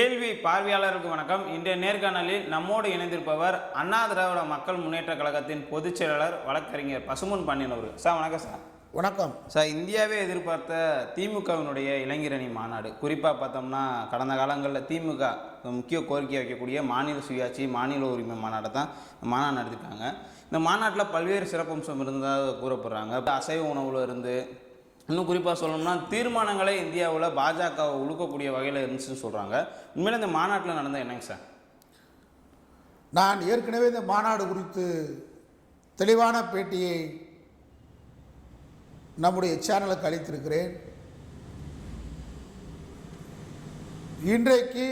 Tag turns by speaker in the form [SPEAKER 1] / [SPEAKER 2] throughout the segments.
[SPEAKER 1] கேள்வி பார்வையாளருக்கு வணக்கம். இன்றைய நேர்காணலில் நம்மோடு இணைந்திருப்பவர் அண்ணா திராவிட மக்கள் முன்னேற்ற கழகத்தின் பொதுச் செயலாளர் வழக்கறிஞர் பசும்பொன் பாண்டியன் அவர்கள். சார் வணக்கம் சார்.
[SPEAKER 2] வணக்கம்
[SPEAKER 1] சார். இந்தியாவே எதிர்பார்த்த திமுகவினுடைய இளைஞரணி மாநாடு, குறிப்பாக பார்த்தோம்னா கடந்த காலங்களில் திமுக முக்கிய கோரிக்கை வைக்கக்கூடிய மாநில சுயாட்சி மாநில உரிமை மாநாட்டை தான் மாநாடு நடத்திருக்காங்க. இந்த மாநாட்டில் பல்வேறு சிறப்பம்சம் இருந்ததாக கூறப்படுறாங்க. அசைவ உணவுல இருந்து இன்னும் குறிப்பாக சொல்லணும்னா தீர்மானங்களே இந்தியாவில் பாஜகவை உழுக்கக்கூடிய வகையில் இருந்துச்சுன்னு சொல்கிறாங்க. உண்மையில இந்த மாநாட்டில் நடந்த என்னங்க சார்?
[SPEAKER 2] நான் ஏற்கனவே இந்த மாநாடு குறித்து தெளிவான பேட்டியை நம்முடைய சேனலுக்கு அளித்திருக்கிறேன். இன்றைக்கு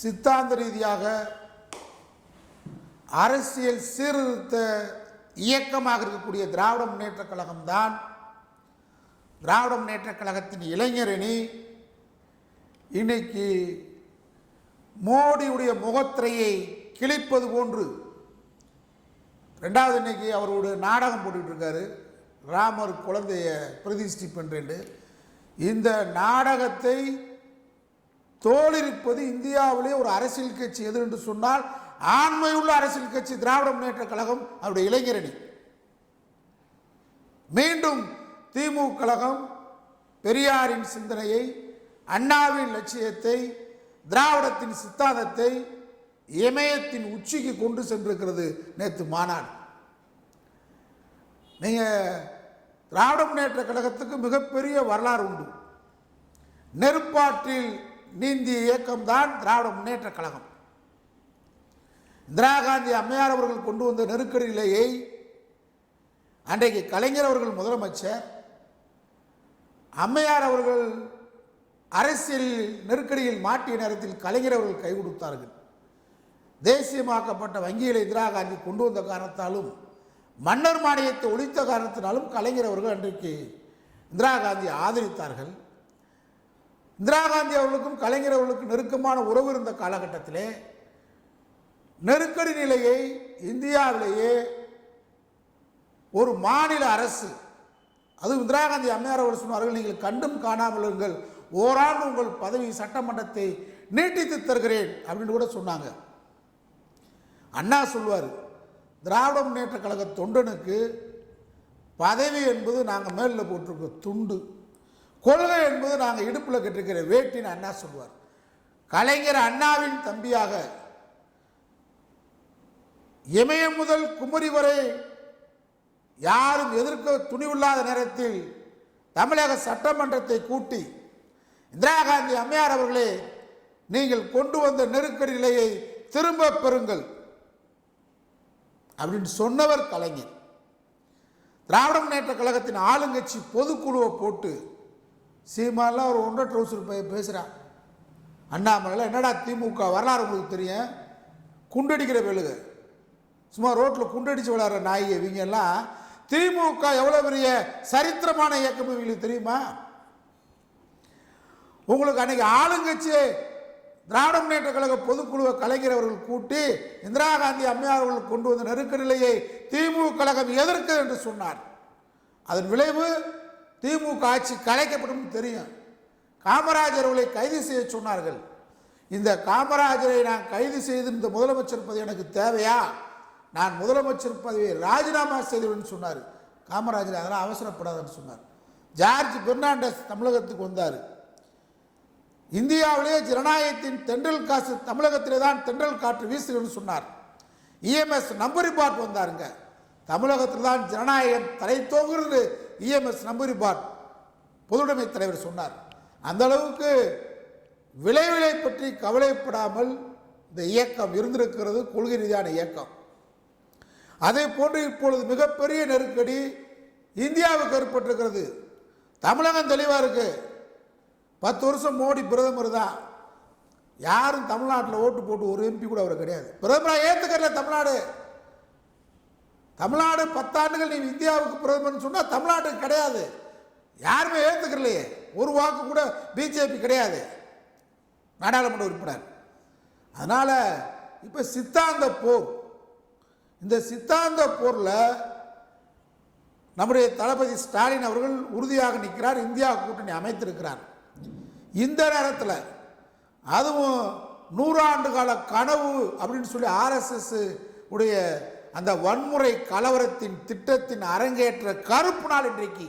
[SPEAKER 2] சித்தாந்த ரீதியாக அரசியல் சீர்திருத்த இயக்கமாக இருக்கக்கூடிய திராவிட முன்னேற்ற கழகம்தான் திராவிட முன்னேற்ற கழகத்தின் இளைஞரணி இன்னைக்கு மோடியுடைய முகத்திரையை கிழிப்பது போன்று ரெண்டாவது இன்னைக்கு அவரோட நாடகம் போட்டுக்கிட்டு இருக்காரு, ராமர் குழந்தைய பிரதிஷ்டி பண்ணுறேன். இந்த நாடகத்தை தோலிருப்பது இந்தியாவிலே ஒரு அரசியல் கட்சி எது என்று சொன்னால் ஆண்மையுள்ள அரசியல் கட்சி திராவிட முன்னேற்ற கழகம், அவருடைய இளைஞரணி. மீண்டும் திமுக கழகம் பெரியாரின் சிந்தனையை, அண்ணாவின் லட்சியத்தை, திராவிடத்தின் சித்தாந்தத்தை இமயத்தின் உச்சிக்கு கொண்டு சென்றிருக்கிறது நேற்று மாநாடு. நீங்கள் திராவிட முன்னேற்ற கழகத்துக்கு மிகப்பெரிய வரலாறு உண்டு. நெருப்பாற்றில் நீந்திய இயக்கம்தான் திராவிட முன்னேற்ற கழகம். இந்திரா காந்தி அம்மையார் அவர்கள் கொண்டு வந்த நெருக்கடி நிலையை அன்றைக்கு கலைஞர் அவர்கள் முதலமைச்சர், அம்மையார் அவர்கள் அரசியல் நெருக்கடியில் மாட்டிய நேரத்தில் கலைஞர் அவர்கள் கை கொடுத்தார்கள். தேசியமாக்கப்பட்ட வங்கிகளை இந்திரா காந்தி கொண்டு வந்த காரணத்தாலும் மன்னர் மானியத்தை ஒழித்த காரணத்தினாலும் கலைஞர் அவர்கள் அன்றைக்கு இந்திரா காந்தி ஆதரித்தார்கள். இந்திரா காந்தி அவர்களுக்கும் கலைஞர் அவர்களுக்கும் நெருக்கமான உறவு இருந்த காலகட்டத்திலே நெருக்கடி நிலையை இந்தியாவிலேயே ஒரு மாநில அரசு, அது இந்திரா காந்தி அம்மையார் அவர்கள் சொன்னார்கள், நீங்கள் கண்டும் காணாமல் இருங்கள், ஓராண்டு உங்கள் பதவி சட்டமன்றத்தை நீட்டித்து தருகிறேன் அப்படின்னு கூட சொன்னாங்க. அண்ணா சொல்வார், திராவிட முன்னேற்ற கழக தொண்டனுக்கு பதவி என்பது நாங்கள் மேலில் போட்டிருக்க துண்டு, கொள்கை என்பது நாங்கள் இடுப்பில் கட்டிருக்கிற வேட்டின்னு அண்ணா சொல்வார். கலைஞர் அண்ணாவின் தம்பியாக இமயம் முதல் குமரி வரை யாரும் எதிர்க்க துணிவில்லாத நேரத்தில் தமிழக சட்டமன்றத்தை கூட்டி இந்திரா காந்தி அம்மையார் அவர்களே நீங்கள் கொண்டு வந்த நெருக்கடி நிலையை திரும்ப பெறுங்கள் அப்படின்னு சொன்னவர் கலைஞர். திராவிட முன்னேற்ற கழகத்தின் ஆளுங்கட்சி பொதுக்குழுவை போட்டு சீமாலாம் ஒரு ஒன்றரை ட்ரௌசர் பேசுகிறான். அண்ணாமலை என்னடா திமுக வரலாறு உங்களுக்கு தெரியும், குண்டடிக்கிற வேலுக, சும்மா ரோட்டில் குண்டடிச்சு விளையாடுற நாய், இவங்க எல்லாம் திமுக எவ்வளோ பெரிய சரித்திரமான இயக்கம் இவங்களுக்கு தெரியுமா? உங்களுக்கு அன்னைக்கு ஆளுங்கட்சி திராவிட முன்னேற்ற கழக பொதுக்குழுவை கலைஞர் அவர்கள் கூட்டி இந்திரா காந்தி அம்மையார் அவர்கள் கொண்டு வந்த நெருக்கடி நிலையை திமுக கழகம் எதிர்க்கு என்று சொன்னார். அதன் விளைவு திமுக ஆட்சி கலைக்கப்படும் தெரியும். காமராஜர் அவர்களை கைது செய்ய சொன்னார்கள். இந்த காமராஜரை நான் கைது செய்து இந்த முதலமைச்சர் பதவி எனக்கு தேவையா, நான் முதலமைச்சர் பதவியை ராஜினாமா செய்துவிடுன்னு சொன்னார் காமராஜர். அதெல்லாம் அவசரப்படாதுன்னு சொன்னார். ஜார்ஜ் பெர்னாண்டஸ் தமிழகத்துக்கு வந்தார். இந்தியாவிலேயே ஜனநாயகத்தின் தென்றல் காசு தமிழகத்திலே தான் தென்றல் காற்று வீசுகிறன்னு சொன்னார். இஎம்எஸ் நம்பூரிபாட் வந்தாருங்க, தமிழகத்தில் தான் ஜனநாயகம் தலை தோங்குகிறது இஎம்எஸ் நம்பூரிபாட் பொதுவுடைமை தலைவர் சொன்னார். அந்த அளவுக்கு விளைவுகளை பற்றி கவலைப்படாமல் இந்த இயக்கம் இருந்திருக்கிறது, கொள்கை ரீதியான இயக்கம். அதே போன்று இப்பொழுது மிகப்பெரிய நெருக்கடி இந்தியாவுக்கு ஏற்பட்டிருக்கிறது. தமிழகம் தெளிவாக இருக்கு. 10 வருஷம் மோடி பிரதமர் தான், யாரும் தமிழ்நாட்டில் ஓட்டு போட்டு ஒரு எம்பி கூட அவர் கிடையாது. பிரதமராக ஏற்றுக்கல தமிழ்நாடு. தமிழ்நாடு 10 ஆண்டுகள் நீ இந்தியாவுக்கு பிரதமர்னு சொன்னால் தமிழ்நாட்டுக்கு கிடையாது, யாருமே ஏற்றுக்கலையே. ஒரு வாக்கு கூட பிஜேபி கிடையாது நாடாளுமன்ற உறுப்பினர். அதனால் இப்போ சித்தாந்த போர், இந்த சித்தாந்த போரில் நம்முடைய தளபதி ஸ்டாலின் அவர்கள் உறுதியாக நிற்கிறார், இந்தியா கூட்டணி அமைத்திருக்கிறார். இந்த நேரத்தில் அதுவும் 100 ஆண்டு கால கனவு அப்படின்னு சொல்லி ஆர்எஸ்எஸ் உடைய அந்த வன்முறை கலவரத்தின் திட்டத்தின் அரங்கேற்ற கருப்பு நாள் இன்றைக்கு.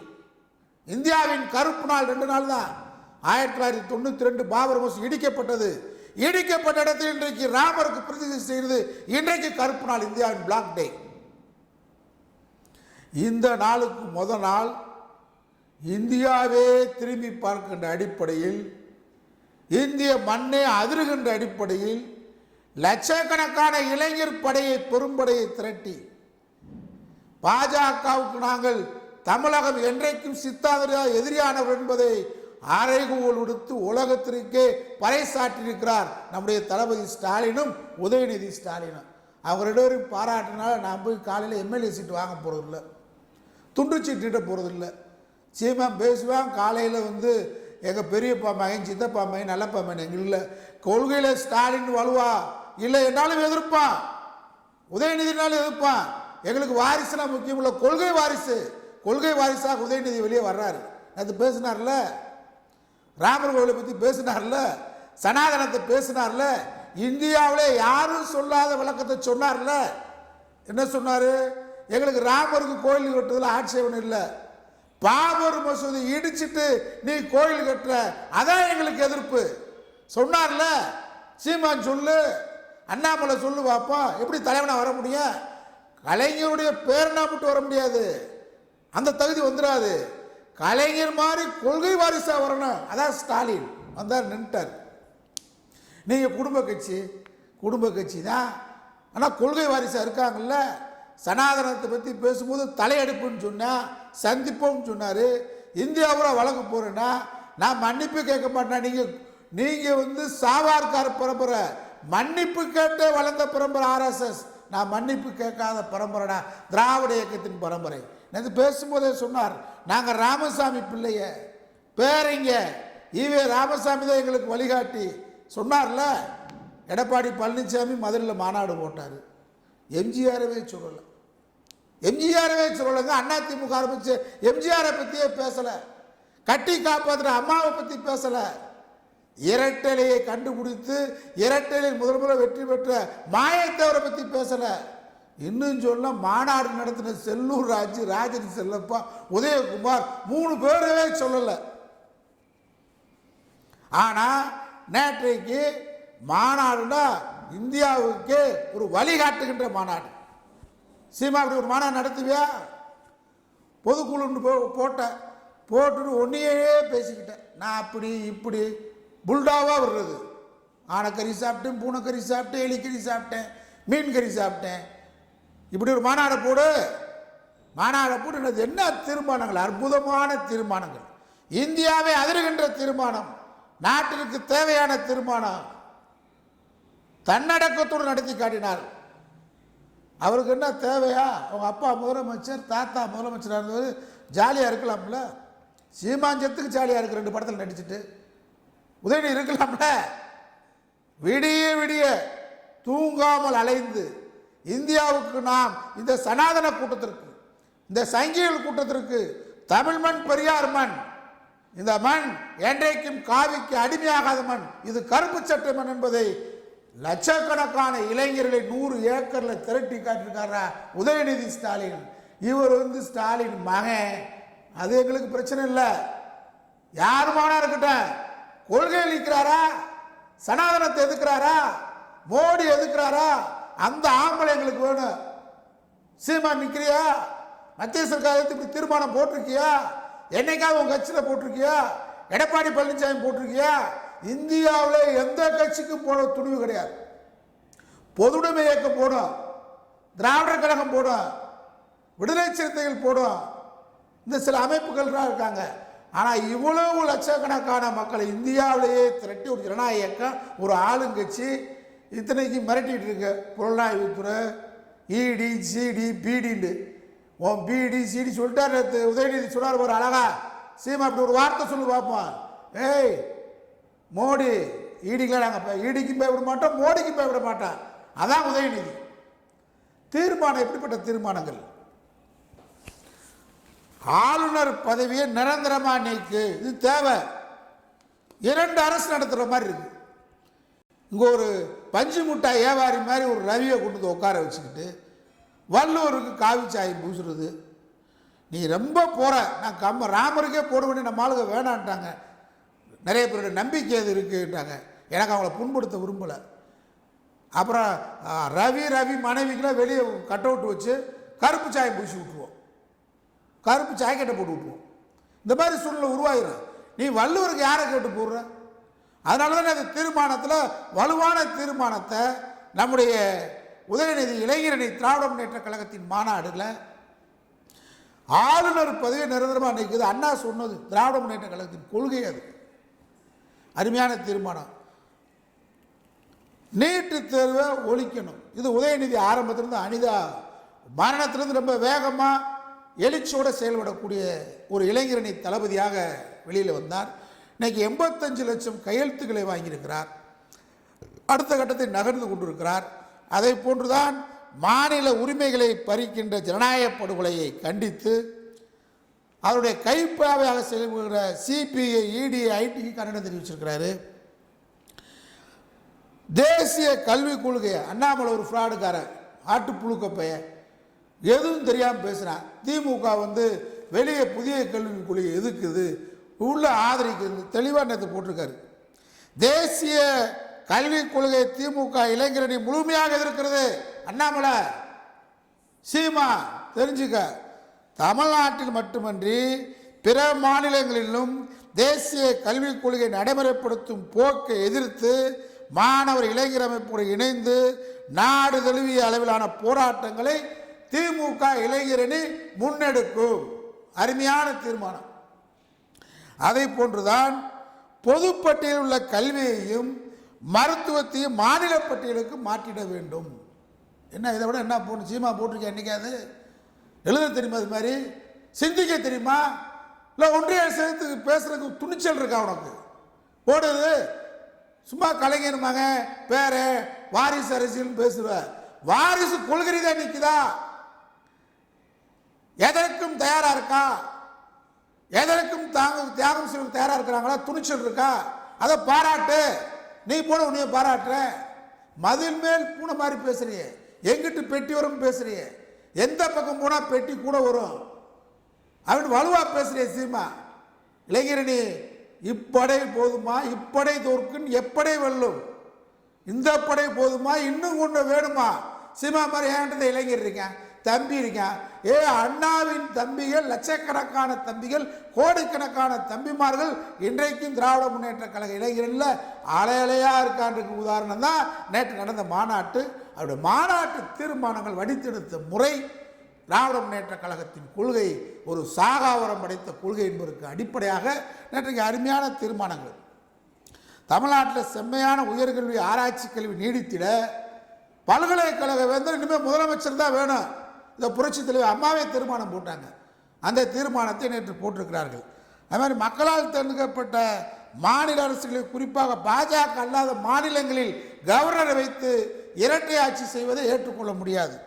[SPEAKER 2] இந்தியாவின் கருப்பு நாள் 2 நாள் தான். 1992 பாபர் மசூதி இடிக்கப்பட்டது. இடிக்கப்பட்ட இடத்தில் இன்றைக்கு ராமருக்கு பிரதிஷ்டை செய்கிறது. இன்றைக்கு கருப்பு நாள், இந்தியாவின் பிளாக் டே. இந்த நாளுக்கு முதல் நாள் இந்தியாவே திரும்பி பார்க்கின்ற அடிப்படையில், இந்திய மண்ணே அதிர்கின்ற அடிப்படையில் லட்சக்கணக்கான இளைஞர் படையை, பெரும்படையை திரட்டி பாஜகவுக்கு நாங்கள் தமிழகம் என்றைக்கும் சித்தாந்த எதிரியானவர் என்பதை அறைகூவல் விடுத்து உலகத்திற்கே பறைசாற்றியிருக்கிறார் நம்முடைய தளபதி ஸ்டாலினும் உதயநிதி ஸ்டாலினும். அவங்க 2 பேரும் பாராட்டினால நான் போய் காலையில் எம்எல்ஏ சீட்டு வாங்க போகிறதில்ல, துண்டு சீட்டு போகிறதில்ல. சீமான் பேசுவான், காலையில் வந்து எங்கள் பெரியப்பா மகன், சித்தப்பா மகன், நல்லப்பா மகன் எங்கள் இல்லை. கொள்கையில் ஸ்டாலின் வலுவா இல்லை என்னாலும் எதிர்ப்பான், உதயநிதினாலும் எதிர்ப்பான். எங்களுக்கு வாரிசுலாம் முக்கியம் இல்லை, கொள்கை வாரிசு. கொள்கை வாரிசாக உதயநிதி வெளியே வர்றாரு. அது பேசினார்ல, ராமர் கோவிலை பற்றி பேசினார்ல, சனாதனத்தை பேசினார்ல, இந்தியாவிலே யாரும் சொல்லாத விளக்கத்தை சொன்னார்ல. என்ன சொன்னார்? எங்களுக்கு ராமருக்கு கோயில் கட்டுறதுல ஆட்சேபம் இல்லை, பாபர் மசூதி இடிச்சிட்டு நீ கோயில் கட்டுற அதான் எங்களுக்கு எதிர்ப்பு சொன்னார்ல. சீமான் சொல்லு, அண்ணாமலை சொல்லு பாப்பா, எப்படி தலைவனா வர முடியும்? கலைஞருடைய பேரனா மட்டும் வர முடியாது, அந்த தகுதி வந்துடாது. கலைஞர் மாதிரி கொள்கை வாரிசா வரணும். அதான் ஸ்டாலின் வந்தார், நின்ட்டார். நீங்க குடும்ப கட்சி தான், ஆனால் கொள்கை வாரிசா இருக்காங்கல்ல. சனாதனத்தை பற்றி பேசும்போது தலையெடுப்புன்னு சொன்னா, சந்திப்போம்னு சொன்னார். இந்தியாவில் வழக்கு போறேன்னா நான் மன்னிப்பு கேட்க மாட்டேன். நீங்கள் வந்து சாவார்கார் பரம்பரை, மன்னிப்பு கேட்டே வளர்ந்த பரம்பரை ஆர்எஸ்எஸ். நான் மன்னிப்பு கேட்காத பரம்பரைடா திராவிட இயக்கத்தின் பரம்பரை. நேற்று பேசும்போதே சொன்னார், நாங்கள் ராமசாமி பிள்ளைய பேரைங்க, ஈவே ராமசாமி தான் எங்களுக்கு வழிகாட்டி சொன்னார்ல. எடப்பாடி பழனிசாமி மதுரையில் மாநாடு போட்டார். எம்ஜிஆரவே சொல்லலை, அதிமுக ஆரம்பிச்சு எம்ஜிஆரை பற்றியே பேசலை, கட்டி காப்பாற்றுற அம்மாவை பற்றி பேசலை, இரட்டலையை கண்டுபிடித்து இரட்டலையில் முதல் வெற்றி பெற்ற மாயத்தேவரை பற்றி பேசலை. இன்னும் சொல்ல மாநாடு நடத்தின செல்லூர் ராஜு, ராஜன் செல்லப்பா, உதயகுமார் 3 பேரவே சொல்லலை. ஆனால் நேற்றைக்கு மாநாடுனா இந்தியாவுக்கே ஒரு வழிகாட்டுகின்ற மாநாடு. சீமா அப்படி ஒரு மாநாடு நடத்துவியா? பொதுக்குழு போட்டுட்டு ஒன்றையே பேசிக்கிட்டேன். நான் அப்படி இப்படி புல்டாவாக வர்றது. ஆனைக்கறி சாப்பிட்டேன், பூனைக்கறி சாப்பிட்டேன், எலிக்கறி சாப்பிட்டேன், மீன் கறி சாப்பிட்டேன். இப்படி ஒரு மாநாடு போடு. என்ன தீர்மானங்கள், அற்புதமான தீர்மானங்கள், இந்தியாவை அதிர்கின்ற தீர்மானம், நாட்டிற்கு தேவையான தீர்மானம், தன்னடக்கத்தோடு நடத்தி காட்டினார். அவருக்கு என்ன தேவையா? அவங்க அப்பா முதலமைச்சர், தாத்தா முதலமைச்சராக இருந்தவர், ஜாலியாக இருக்கலாம்ல. சீமாஞ்சத்துக்கு ஜாலியாக இருக்கு, 2 படத்தில் நடிச்சுட்டு. உதயநிதி இருக்கலாம்ல. விடிய விடிய தூங்காமல் அலைந்து இந்தியாவுக்கு நாம் இந்த சனாதன கூட்டத்திற்கு, இந்த சங்கிகள் கூட்டத்திற்கு, தமிழ் மண் பெரியார் மண், இந்த மண் என்றைக்கும் காவிக்கு அடிமையாகாத மண், இது கருப்பு சட்டை மண் என்பதை லட்சக்கணக்கான இளைஞர்களை 100 ஏக்கரில் திரட்டி காட்டியிருக்காரா உதயநிதி ஸ்டாலின். இவர் வந்து ஸ்டாலின் மகன், அது எங்களுக்கு பிரச்சனை இல்லை. யாருமானா இருக்கட்டும், கொள்கை அளிக்கிறாரா, சனாதனத்தை எதுக்குறாரா, மோடி எதுக்குறாரா, அந்த ஆம்பளை எங்களுக்கு வேணும். சீமா நிற்கிறியா? மத்திய சர்க்காரத்துக்கு இப்படி தீர்மானம் போட்டிருக்கியா? என்னைக்காவது உங்க கட்சியில் போட்டிருக்கியா? எடப்பாடி பழனிசாமி போட்டிருக்கியா? இந்தியாவில் எந்த கட்சிக்கும் போட துணிவு கிடையாது. பொதுவுடைமை இயக்கம் போடும், திராவிடர் கழகம் போடும், விடுதலை சிறுத்தைகள் போடும், இந்த சில அமைப்புகள் தான் இருக்காங்க. ஆனால் இவ்வளவு லட்சக்கணக்கான மக்களை இந்தியாவிலேயே திரட்டி ஒரு ஜனநாயக இயக்கம், ஒரு ஆளுங்கட்சி இத்தனைக்கு மிரட்டிட்டு இருக்கு. புலனாய்வுத்துறை, இடி, சிடி, பிடின்னு. உன் பிடி சிடி சொல்லிட்டார் உதயநிதி சொன்னார் ஒரு அழகா. சீமா அப்படி ஒரு வார்த்தை சொல்லி பார்ப்போம். ஏய் மோடி, ஈடிக்கெலாம் நாங்கள் ஈடிக்கும் பயப்பட மாட்டோம், மோடிக்கும் பயப்பட மாட்டோம். அதான் உதயநிதி தீர்மானம். எப்படிப்பட்ட தீர்மானங்கள்? ஆளுநர் பதவியை நிரந்தரமாக நீக்கு, இது தேவை. 2 அரசு நடத்துகிற மாதிரி இருக்கு. இங்கே ஒரு பஞ்சு முட்டாய் வியாபாரி மாதிரி ஒரு ரவியை கொண்டு வந்து உட்கார வச்சுக்கிட்டு வள்ளுவருக்கு காவி சாயம் பூசுறது. நீ ரொம்ப போகிற, நான் ராமருக்கே போட வேண்டிய நம்ம ஆளுங்க வேணான்ட்டாங்க. நிறைய பேருடைய நம்பிக்கை அது இருக்குன்ட்டாங்க. எனக்கு அவங்கள புண்படுத்த விரும்பலை. அப்புறம் ரவி மனைவிக்கெல்லாம் வெளியே கட் அவுட் வச்சு கருப்பு சாயம் பூசி விட்ருவோம், கருப்பு சாக்கெட்டை போட்டு விட்ருவோம். இந்த மாதிரி சூழ்நிலை உருவாகிடும். நீ வள்ளுவருக்கு யாரை கேட்டு போடுற? அதனால தான் அந்த தீர்மானத்தில் வலுவான தீர்மானத்தை நம்முடைய உதயநிதி இளைஞரணி திராவிட முன்னேற்ற கழகத்தின் மாநாடுல ஆளுநர் பதவியை நிரந்தரமாக நிற்குது. அண்ணா சொன்னது திராவிட முன்னேற்ற கழகத்தின் கொள்கை. அது அருமையான தீர்மானம். நீட்டு தேர்வை ஒழிக்கணும். இது உதயநிதி ஆரம்பத்திலிருந்து அனிதா மரணத்திலிருந்து ரொம்ப வேகமாக எழுச்சியோடு செயல்படக்கூடிய ஒரு இளைஞரணி தளபதியாக வெளியில் வந்தார். இன்னைக்கு 85 லட்சம் கையெழுத்துக்களை வாங்கியிருக்கிறார். அடுத்த கட்டத்தை நகர்ந்து கொண்டிருக்கிறார். அதை போன்றுதான் மாநில உரிமைகளை பறிக்கின்ற ஜனநாயக படுகொலையை கண்டித்து அவருடைய கைப்பாவையாக செயல்படுகிற சிபிஐ, இடி, ஐடிக்கு கண்டனம் தெரிவிச்சிருக்கிறாரு. தேசிய கல்விக் கொள்கை அண்ணாமலை ஒரு ஃப்ராடுக்காரன், ஆட்டுப்புழுக்க பையன், எதுவும் தெரியாமல் பேசுகிறான். திமுக வெளியே புதிய கல்விக் கொள்கை எதுக்குது, உள்ள ஆதரிக்கிறது தெளிவாக நேற்று போட்டிருக்காரு. தேசிய கல்விக் கொள்கை திமுக இளைஞரணி முழுமையாக எதிர்க்கிறது. அண்ணாமலை, சீமா தெரிஞ்சுக்க, தமிழ்நாட்டில் மட்டுமன்றி பிற மாநிலங்களிலும் தேசிய கல்விக் கொள்கை நடைமுறைப்படுத்தும் போக்கை எதிர்த்து மாணவர் இளைஞர் அமைப்போடு இணைந்து நாடு தழுவிய அளவிலான போராட்டங்களை திமுக இளைஞரணி முன்னெடுக்கும். அருமையான தீர்மானம். அதை போன்றுதான் பொதுப்பட்டியலில் உள்ள கல்வியையும் மருத்துவத்தையும் மாநில பட்டியலுக்கு மாற்றிட வேண்டும். என்ன இதை விட என்ன போடணும்? சீமா போட்டிருக்கேன் என்னைக்காது? எழுத தெரியுமா? அது மாதிரி சிந்திக்க தெரியுமா? இல்லை ஒன்றிய அரசுக்கு பேசுறதுக்கு துணிச்சல் இருக்கா உனக்கு? போடுது சும்மா கலைஞர் மகன் பேர வாரிசு அரசியல் பேசுவ. வாரிசு கொள்கை தான் நிற்குதா? எதற்கும் தயாரா இருக்கா? எதற்கும் தியாகம் செய்ய தயாரா இருக்கிறாங்களா? துணிச்சல் இருக்கா? அதை பாராட்டு. நீ போன உன்னைய பாராட்டுற. மதில் மேல் பூனை மாதிரி பேசுறிய, எங்கிட்டு பெட்டி வரும் பேசுறிய, எந்த பக்கம் போனா பெட்டி கூட வரும் அப்படின்னு வலுவா பேசுறிய. சீமா இளைஞரணி, இப்படை போதுமா? இப்படை தோற்கும் எப்படை வெல்லும். இந்த படை போதுமா? இன்னும் கொண்டு வேணுமா? சீமா மாதிரி ஏன்றது இளைஞர் இருக்கேன், தம்பி இருக்கான். அண்ணாவின் தம்பிகள், லட்சக்கணக்கான தம்பிகள், கோடிக்கணக்கான தம்பிமார்கள் இன்றைக்கும் திராவிட முன்னேற்ற கழக இளைஞர்களில் அலையலையா இருக்கான்றதுக்கு உதாரணம் தான் நேற்று நடந்த மாநாட்டு. அவருடைய மாநாட்டு தீர்மானங்கள் வடித்தெடுத்த முறை திராவிட முன்னேற்ற கழகத்தின் கொள்கை ஒரு சாகாவரம் படைத்த கொள்கை என்பதற்கு அடிப்படையாக நேற்றைக்கு அருமையான தீர்மானங்கள். தமிழ்நாட்டில் செம்மையான உயர்கல்வி ஆராய்ச்சி கல்வி நீடித்திட பல்கலைக்கழக வேந்தர் இனிமேல் முதலமைச்சர் தான் வேணும். இந்த புரட்சி தலைவர் அம்மாவே தீர்மானம் போட்டாங்க. அந்த தீர்மானத்தை நேற்று போட்டிருக்கிறார்கள். அது மாதிரி மக்களால் தேர்ந்தெடுக்கப்பட்ட மாநில அரசுகளை, குறிப்பாக பாஜக அல்லாத மாநிலங்களில் கவர்னரை வைத்து இரட்டை ஆட்சி செய்வதை ஏற்றுக்கொள்ள முடியாது.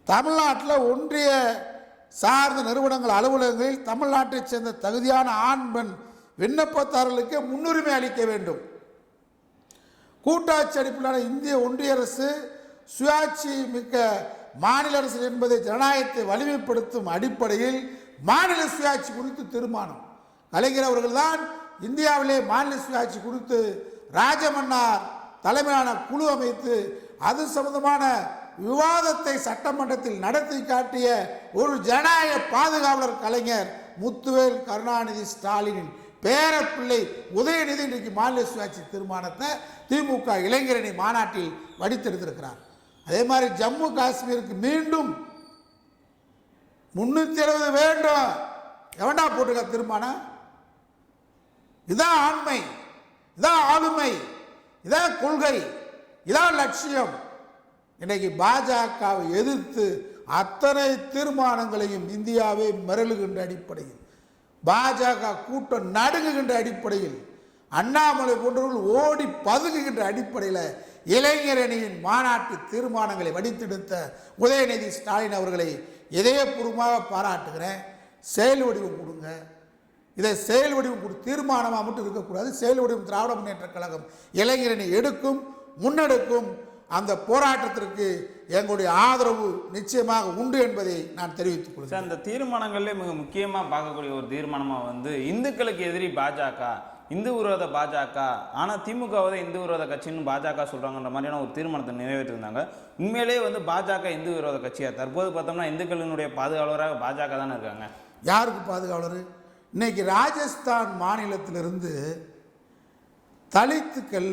[SPEAKER 2] தமிழ்நாட்டில் ஒன்றிய சார்ந்த நிறுவனங்கள் அலுவலகங்களில் தமிழ்நாட்டைச் சேர்ந்த தகுதியான ஆண் பெண் விண்ணப்பதாரர்களுக்கு முன்னுரிமை அளிக்க வேண்டும். கூட்டாட்சி அடிப்படையிலான இந்திய ஒன்றிய அரசு சுயாட்சி மிக்க மாநில அரசு என்பதை ஜனநாயகத்தை வலிமைப்படுத்தும் அடிப்படையில் மாநில சுயாட்சி குறித்து தீர்மானம். கலைஞர் அவர்கள் தான் இந்தியாவிலே மாநில சுயாட்சி குறித்து ராஜமன்னார் தலைமையிலான குழு அமைத்து அது சம்பந்தமான விவாதத்தை சட்டமன்றத்தில் நடத்தி காட்டிய ஒரு ஜனநாயக பாதுகாவலர் கலைஞர் முத்துவேல் கருணாநிதி ஸ்டாலினின் பேரப்பிள்ளை உதயநிதி இன்றைக்கு மாநில சுயாட்சி தீர்மானத்தை திமுக இளைஞரணி மாநாட்டில் வடித்தெடுத்திருக்கிறார். அதே மாதிரி ஜம்மு காஷ்மீருக்கு மீண்டும் 370 வேண்டும். எவன்டா போட்டுக்க தீர்மானம்? இதான் ஆண்மை, இதான் ஆளுமை, இதான் கொள்கை, இதான் லட்சியம். இன்னைக்கு பாஜகவை எதிர்த்து அத்தனை தீர்மானங்களையும் இந்தியாவை மிரளுகின்ற அடிப்படையில், பாஜக கூட்டம் நடுங்குகின்ற அடிப்படையில், அண்ணாமலை போன்றவர்கள் ஓடி பதுங்குகின்ற அடிப்படையில் இளைஞரணியின் மாநாட்டு தீர்மானங்களை வடித்தெடுத்த உதயநிதி ஸ்டாலின் அவர்களை இதயபூர்வமாக பாராட்டுகிறேன். செயல் வடிவம் கொடுங்க. இதை செயல் வடிவம் தீர்மானமாக மட்டும் இருக்கக்கூடாது. செயல் வடிவம் திராவிட முன்னேற்ற கழகம் இளைஞரணி எடுக்கும், முன்னெடுக்கும். அந்த போராட்டத்திற்கு எங்களுடைய ஆதரவு நிச்சயமாக உண்டு என்பதை நான் தெரிவித்துக் கொள்கிறேன்.
[SPEAKER 1] அந்த தீர்மானங்கள்ல மிக முக்கியமாக பார்க்கக்கூடிய ஒரு தீர்மானமாக வந்து இந்துக்களுக்கு எதிரி பாஜக, இந்து விரோத பாஜக, ஆனால் திமுகவை இந்து விரோத கட்சின்னு பாஜக சொல்கிறாங்கன்ற மாதிரியான ஒரு தீர்மானத்தை நிறைவேற்றிருந்தாங்க. உண்மையிலேயே வந்து பாஜக இந்து விரோத கட்சியா? தற்போது பார்த்தோம்னா இந்துக்களினுடைய பாதுகாவலராக பாஜக தானே இருக்காங்க.
[SPEAKER 2] யாருக்கு பாதுகாவலர்? இன்னைக்கு ராஜஸ்தான் மாநிலத்திலிருந்து தலித்துக்கள்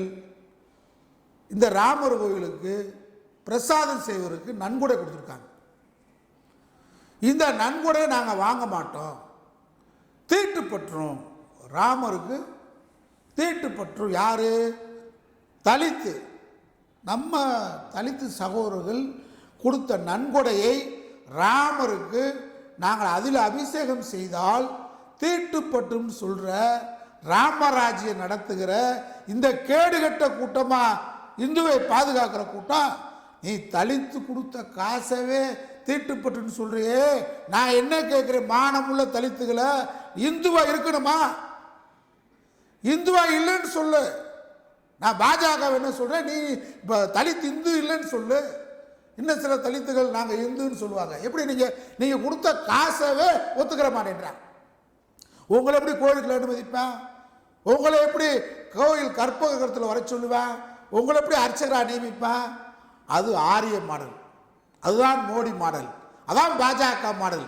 [SPEAKER 2] இந்த ராமர் கோவிலுக்கு பிரசாதம் செய்வதற்கு நன்கொடை கொடுத்துருக்காங்க. இந்த நன்கொடை நாங்கள் வாங்க மாட்டோம், தீட்டுப்பற்றும், ராமருக்கு தீட்டுப்பற்றும். யாரு? தலித்து, நம்ம தலித்து சகோதரர்கள் கொடுத்த நன்கொடையை ராமருக்கு நாங்கள் அதில் அபிஷேகம் செய்தால் தீட்டுப்பற்றும் சொல்ற ராமராஜ்யம் நடத்துகிற இந்த கேடுகட்ட கூட்டமா இந்துவை பாதுகாக்கிற கூட்டம்? நீ தலித்து கொடுத்த காசவே தீட்டுப்பட்டுன்னு சொல்றியே. நான் என்ன கேட்கிறேன், மானமுள்ள தலித்துகளை இந்துவா இருக்கணுமா? இந்துவா இல்லைன்னு சொல்லு. நான் பாஜக என்ன சொல்றேன், நீ இப்போ தலித் இந்து இல்லைன்னு சொல்லு. இன்னும் சில தலித்துகள் நாங்கள் இந்துன்னு சொல்லுவாங்க. எப்படி நீங்க கொடுத்த காசவே ஒத்துக்கிற மாட்டேன்றான். உங்களை எப்படி கோயிலுக்குள்ள அனுமதிப்பேன்? உங்களை எப்படி கோயில் கற்பகத்தில் வர சொல்லுவேன்? உங்களை எப்படி அர்ச்சகராக நியமிப்பேன்? அது ஆரிய மாடல், அதுதான் மோடி மாடல், அதான் பாஜக மாடல்.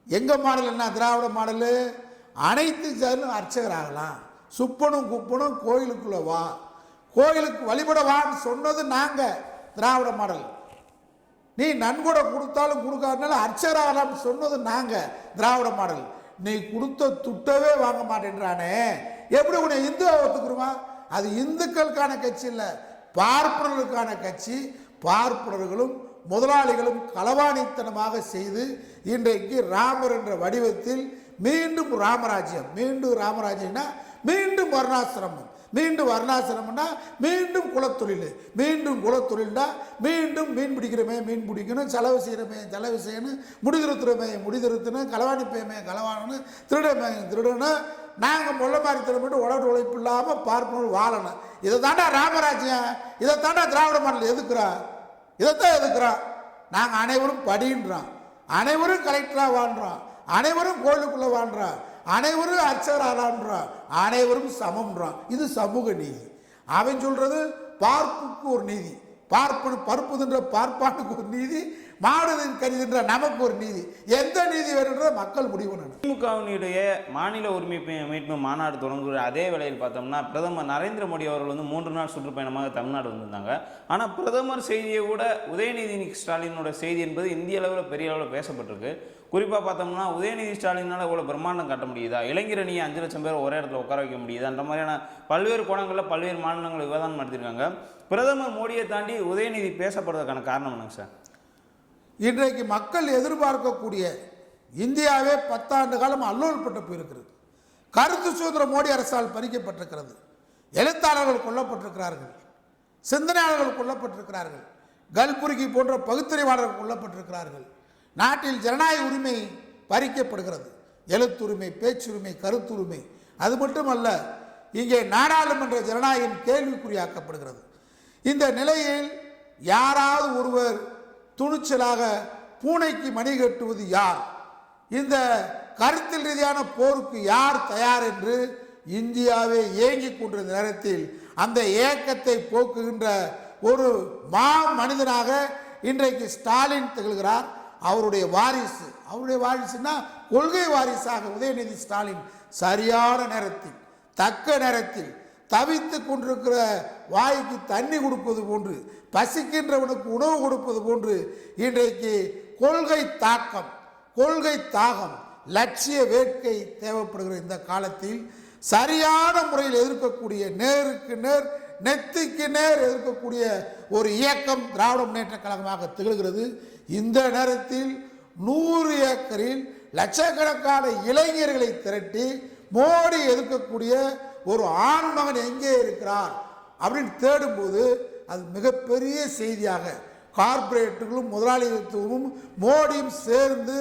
[SPEAKER 2] எங்க மாடல் என்ன? திராவிட மாடல். அனைத்து ஜாதியிலும் அர்ச்சகர் ஆகலாம். சுப்பனும் குப்பனும் கோயிலுக்குள்ள வா, கோயிலுக்கு வழிபட வான்னு சொன்னது நாங்க, திராவிட மாடல். நீ நன்கொடை கொடுத்தாலும் கொடுக்காதனால அர்ச்சகர் ஆகலாம்னு சொன்னது நாங்க, திராவிட மாடல். நீ கொடுத்த துட்டவே வாங்க மாட்டேன்றானே, எப்படி உன்னை இந்துவா ஒத்துக்குருமா? அது இந்துக்களுக்கான கட்சி இல்லை, பார்ப்பனர்களுக்கான கட்சி. பார்ப்பனர்களும் முதலாளிகளும் களவாணித்தனமாக செய்து இன்றைக்கு ராமர் என்ற வடிவத்தில் மீண்டும் ராமராஜ்யம், மீண்டும் ராமராஜ்யம்னா மீண்டும் வர்ணாசிரமம், மீண்டும் வர்ணாசிரமம்னா மீண்டும் குலத்தொழில், மீண்டும் குலத்தொழில்னா மீண்டும் மீன் பிடிக்கிறமே மீன் பிடிக்கணும், செலவு செய்கிறமே செலவு செய்யணும், முடிதிருத்துறமே முடிதிருத்தணும், களவாணிப்பேமே களவாணணும், திருடமே திருடணும். நாங்கள் முள்ள மாதிரி திரும்பிட்டு உடல் உழைப்பு இல்லாமல் பார்ப்போம் வாழணும். இதை தாண்டா ராமராஜ்யம், இதை தாண்டா திராவிட மாடல் எதுக்குறோம், இதைத்தான் எதுக்குறோம். நாங்கள் அனைவரும் படின்றோம், அனைவரும் கலெக்டராக வாழ்கிறோம், அனைவரும் கோயிலுக்குள்ளே வாழ்கிறோம், அனைவரும் அர்ச்சகரான்றோம், அனைவரும் சமம்ன்றோம். இது சமூக நீதி. அவன் சொல்றது பார்ப்புக்கு ஒரு நீதி, பருப்புதுன்ற பார்ப்பானுக்கு ஒரு நீதி, மாடுதின் கருதுன்ற நமக்கு ஒரு நீதி. எந்த நீதி வேணுன்ற மக்கள் முடிவு பண்ணணும்.
[SPEAKER 1] திமுகவினுடைய மாநில உரிமை மீட்பு மாநாடு தொடங்குகிற அதே வேளையில் பார்த்தோம்னா பிரதமர் நரேந்திர மோடி அவர்கள் வந்து 3 நாள் சுற்றுப்பயணமாக தமிழ்நாடு வந்திருந்தாங்க. ஆனால் பிரதமர் செய்தியை விட உதயநிதி ஸ்டாலினோட செய்தி என்பது இந்திய அளவில் பெரிய அளவில் பேசப்பட்டிருக்கு. குறிப்பாக பார்த்தோம்னா உதயநிதி ஸ்டாலினால் இவ்வளோ பிரம்மாண்டம் காட்ட முடியுதா, இளைஞரணியை 5 லட்சம் பேர் ஒரே இடத்துல உட்கார வைக்க முடியுதான்ற மாதிரியான பல்வேறு கோணங்களில் பல்வேறு மாநிலங்கள் விவாதம் நடத்தியிருக்காங்க. பிரதமர் மோடியை தாண்டி உதயநிதி பேசப்படுவதற்கான காரணம் என்னங்க சார்?
[SPEAKER 2] இன்றைக்கு மக்கள் எதிர்பார்க்கக்கூடிய இந்தியாவே 10 ஆண்டு காலம் அல்லோல்பட்டு போயிருக்கிறது. கருத்து சுதந்திரம் மோடி அரசால் பறிக்கப்பட்டிருக்கிறது. எழுத்தாளர்கள் கொல்லப்பட்டிருக்கிறார்கள், சிந்தனையாளர்கள் கொல்லப்பட்டிருக்கிறார்கள், கல்புர்கி போன்ற பகுத்தறிவாளர்கள் கொல்லப்பட்டிருக்கிறார்கள். நாட்டில் ஜனநாயக உரிமை பறிக்கப்படுகிறது, எழுத்துரிமை, பேச்சுரிமை, கருத்துரிமை. அது மட்டுமல்ல, இங்கே நாடாளுமன்ற ஜனநாயகம் கேள்விக்குறியாக்கப்படுகிறது. இந்த நிலையில் யாராவது ஒருவர் துணிச்சலாக பூனைக்கு மணி கட்டுவது யார், இந்த கருத்தில் ரீதியான போருக்கு யார் தயார் என்று இந்தியாவே ஏங்கிக் கொண்டிருந்த நேரத்தில் அந்த ஏக்கத்தை போக்குகின்ற ஒரு மனிதனாக இன்றைக்கு ஸ்டாலின் திகழ்கிறார். அவருடைய வாரிசுனா கொள்கை வாரிசாக உதயநிதி ஸ்டாலின் சரியான நேரத்தில் தக்க நேரத்தில் தவித்து கொண்டிருக்கிற வாய்க்கு தண்ணி கொடுப்பது போன்று, பசிக்கின்றவனுக்கு உணவு கொடுப்பது போன்று இன்றைக்கு கொள்கை தாக்கம், கொள்கை தாகம், லட்சிய வேட்கை தேவைப்படுகிற இந்த காலத்தில் சரியான முறையில் எதிர்க்கக்கூடிய, நேருக்கு நேர் நெத்திக்கு நேர் எதிர்க்கக்கூடிய ஒரு இயக்கம் திராவிட முன்னேற்ற கழகமாக திகழ்கிறது. இந்த நேரத்தில் 100 ஏக்கரில் லட்சக்கணக்கான இளைஞர்களை திரட்டி மோடி எதிர்க்கக்கூடிய ஒரு ஆண்மகன் எங்கே இருக்கிறார் அப்படின்னு தேடும்போது அது மிகப்பெரிய செய்தியாக கார்ப்பரேட்டுகளும் முதலாளித்துவமும் மோடியும் சேர்ந்து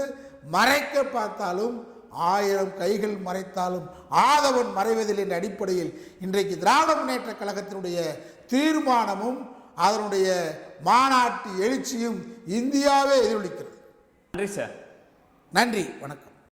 [SPEAKER 2] மறைக்க பார்த்தாலும் 1000 கைகள் மறைத்தாலும் ஆதவன் மறைவதில்லை என்ற அடிப்படையில் இன்றைக்கு திராவிட முன்னேற்ற கழகத்தினுடைய தீர்மானமும் அதனுடைய மாநாட்டு எழுச்சியும் இந்தியாவே எதிரொலிக்கிறது.
[SPEAKER 1] நன்றி சார்.
[SPEAKER 2] நன்றி, வணக்கம்.